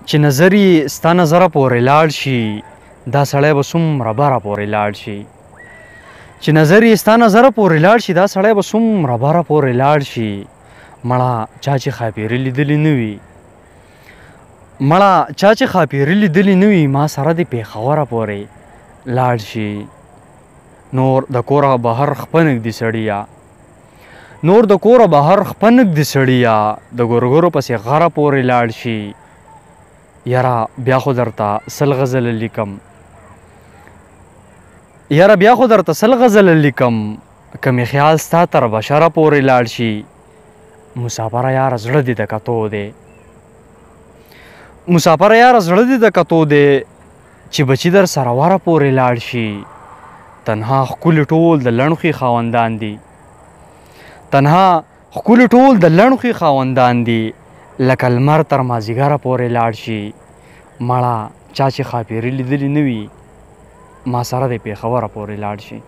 چې نظر یې ستا نظره پورې لاړ شي دا سړی به څومره بره پورې لاړ شي چې نظر یې ستا نظره پورې لاړ شي دا سړی به څومره بره پورې لاړ شي مړه چا چې ښاپېري لیدلي نه وي مړه چا چې ښاپېري لیدلي نه وي ما سره د پېښوره پورې لاړ شي نور د کوره بهر خپنک دي سړیه نور د کوره بهر خپنک دي سړیه د ګورګورو پسې غره پورې لاړ شي یاره بیا خو درته سل غزله لیکم یاره بیا خو درته سل غزله لیکم که مې خیال ستا تر بشره پورې لاړ شي مسافره یاره زړه دې د کتو دی مسافره یاره زړه دې د کتو دی چې بچي در سره وره پورې لاړ شي تنها ښکلي ټول د لڼخې خاوندان دي تنها ښکلي ټول د لڼخې خاوندان دي لکه لمر تر مازدیګره پورې لاړ شي مړه چا چې ښاپېري لیدلي نه وي ما سره د پېښوره پورې لاړ شي